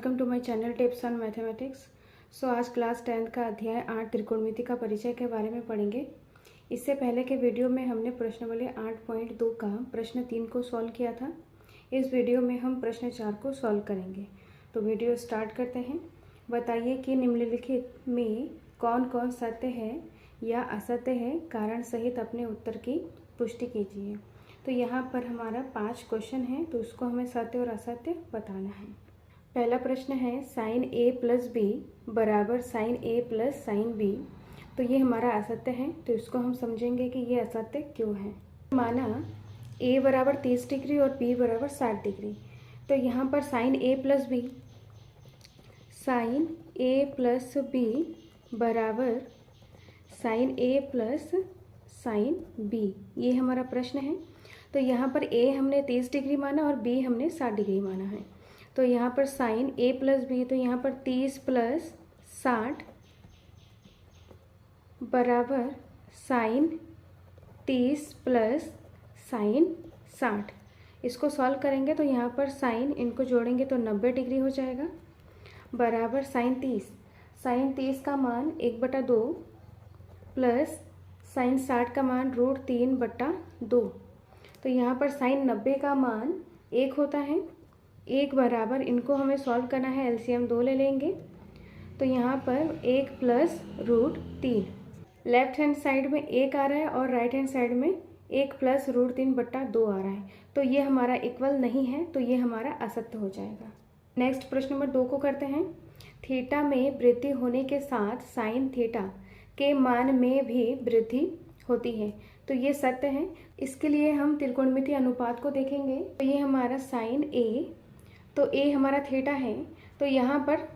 Welcome to my channel tips on mathematics. So आज class 10 का अध्याय 8 त्रिकोणमिति का परिचय के बारे में पढ़ेंगे। इससे पहले के वीडियो में हमने प्रश्नावली 8.2 का प्रश्न 3 को सॉल्व किया था। इस वीडियो में हम प्रश्न 4 को सॉल्व करेंगे। तो वीडियो स्टार्ट करते हैं। बताइए कि निम्नलिखित में कौन कौन सत्य है या असत्य है, कारण सहित अपने उत्तर की पुष्टि कीजिए। तो यहाँ पर हमारा 5 क्वेश्चन है, तो उसको हमें सत्य और असत्य बताना है। पहला प्रश्न है साइन ए प्लस बी बराबर साइन ए प्लस साइन बी। तो ये हमारा असत्य है, तो इसको हम समझेंगे कि ये असत्य क्यों है। माना ए बराबर 30 डिग्री और बी बराबर 60 डिग्री। तो यहाँ पर साइन ए प्लस बी बराबर साइन ए प्लस साइन बी, ये हमारा प्रश्न है। तो यहाँ पर ए हमने 30 डिग्री माना और बी हमने 60 डिग्री माना है। तो यहाँ पर साइन ए प्लस बी, तो यहाँ पर 30 प्लस 60 बराबर साइन 30 प्लस साइन 60। इसको सॉल्व करेंगे तो यहाँ पर साइन इनको जोड़ेंगे तो 90 डिग्री हो जाएगा, बराबर साइन 30 का मान 1/2 प्लस साइन 60 का मान √3/2। तो यहाँ पर साइन 90 का मान 1 होता है, 1 बराबर इनको हमें सॉल्व करना है, एलसीएम 2 ले लेंगे। तो यहाँ पर 1 प्लस √3, लेफ्ट हैंड साइड में 1 आ रहा है और राइट हैंड साइड में 1 प्लस √3/2 आ रहा है। तो ये हमारा इक्वल नहीं है, तो ये हमारा असत्य हो जाएगा। नेक्स्ट प्रश्न नंबर 2 को करते हैं। थीटा में वृद्धि होने के साथ साइन थीटा के मान में भी वृद्धि होती है, तो ये सत्य है। इसके लिए हम त्रिकोणमिति अनुपात को देखेंगे। तो ये हमारा साइन ए, तो ए हमारा थीटा है, तो यहाँ पर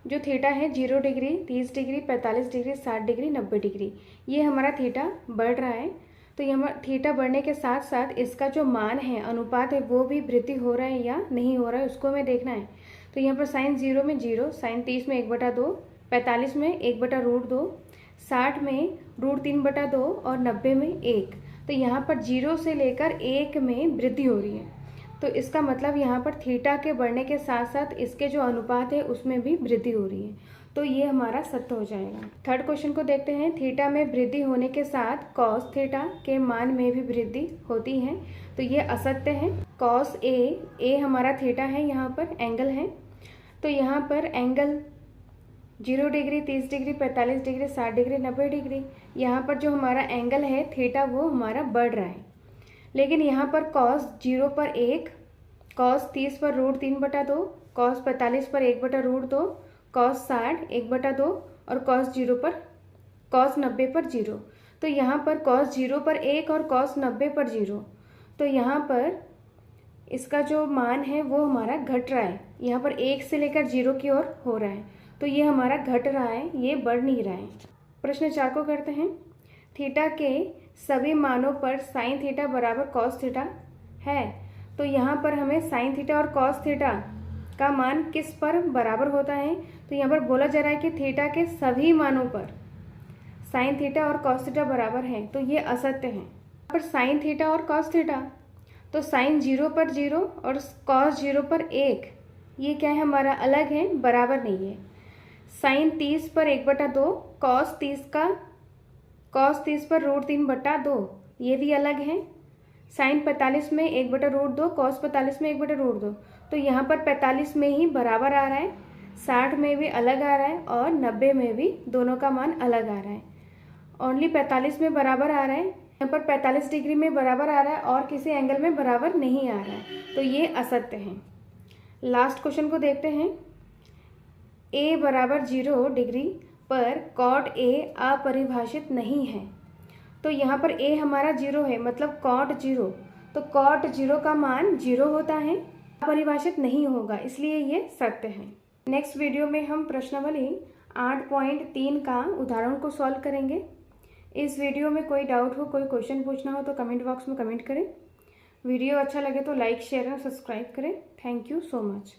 जो थीटा है 0 degree, 30 degree, 45 degree, 60 degree, 90 degree, ये हमारा थीटा बढ़ रहा है। तो यहाँ थीटा बढ़ने के साथ साथ इसका जो मान है, अनुपात है, वो भी वृद्धि हो रहा है या नहीं हो रहा है, उसको हमें देखना है। तो यहाँ पर साइन 0 में 0, साइन 30 में 1/2, 45 में 1/√2, 60 में √3/2 और 90 में 1। तो यहाँ पर 0 से लेकर 1 में वृद्धि हो रही है। तो इसका मतलब यहाँ पर थीटा के बढ़ने के साथ साथ इसके जो अनुपात है उसमें भी वृद्धि हो रही है, तो ये हमारा सत्य हो जाएगा। थर्ड क्वेश्चन को देखते हैं। थीटा में वृद्धि होने के साथ कॉस थीटा के मान में भी वृद्धि होती है, तो ये असत्य है। कॉस ए हमारा थीटा है, यहाँ पर एंगल है। तो यहाँ पर angle 0 degree, 30 degree, 45 degree, 60 degree, 90 degree, यहाँ पर जो हमारा एंगल है थीटा वो हमारा बढ़ रहा है। लेकिन यहाँ पर कॉस 0 पर 1, कॉस 30 पर √3/2, कॉस 45 पर 1/√2, कॉस 60 1/2 और कॉस 90 पर 0। तो यहाँ पर कॉस 0 पर 1 और कॉस 90 पर 0, तो यहाँ पर इसका जो मान है वो हमारा घट रहा है। यहाँ पर 1 से लेकर 0 की ओर हो रहा है, तो ये हमारा घट रहा है, ये बढ़ नहीं रहा है। प्रश्न 4 को करते हैं। थीटा के सभी मानों पर साइन थीटा बराबर कॉस थीटा है, तो यहाँ पर हमें साइन थीटा और कॉस थीटा का मान किस पर बराबर होता है। तो यहाँ पर बोला जा रहा है कि थीटा के सभी मानों पर साइन थीटा और कॉस थीटा बराबर है, तो ये असत्य है। यहाँ पर साइन थीटा और कॉस थीटा, तो साइन 0 पर 0 और कॉस 0 पर 1, ये क्या है हमारा अलग है, बराबर नहीं है। साइन 30 पर 1/2, कॉस 30 पर √3/2, ये भी अलग है। साइन 45 में 1/√2, कॉस 45 में 1/√2, तो यहाँ पर 45 में ही बराबर आ रहा है, 60 में भी अलग आ रहा है और 90 में भी दोनों का मान अलग आ रहा है। ओनली 45 में बराबर आ रहा है, यहाँ पर 45 डिग्री में बराबर आ रहा है और किसी एंगल में बराबर नहीं आ रहा है, तो ये असत्य है। लास्ट क्वेश्चन को देखते हैं। ए बराबर 0 डिग्री पर कॉट ए अपरिभाषित नहीं है, तो यहाँ पर ए हमारा 0 है, मतलब कॉट 0, तो कॉट 0 का मान 0 होता है, अपरिभाषित नहीं होगा, इसलिए ये सत्य है। नेक्स्ट वीडियो में हम प्रश्नावली 8.3 का उदाहरण को सॉल्व करेंगे। इस वीडियो में कोई डाउट हो, कोई क्वेश्चन पूछना हो तो कमेंट बॉक्स में कमेंट करें। वीडियो अच्छा लगे तो लाइक, शेयर और सब्सक्राइब करें। Thank you so much.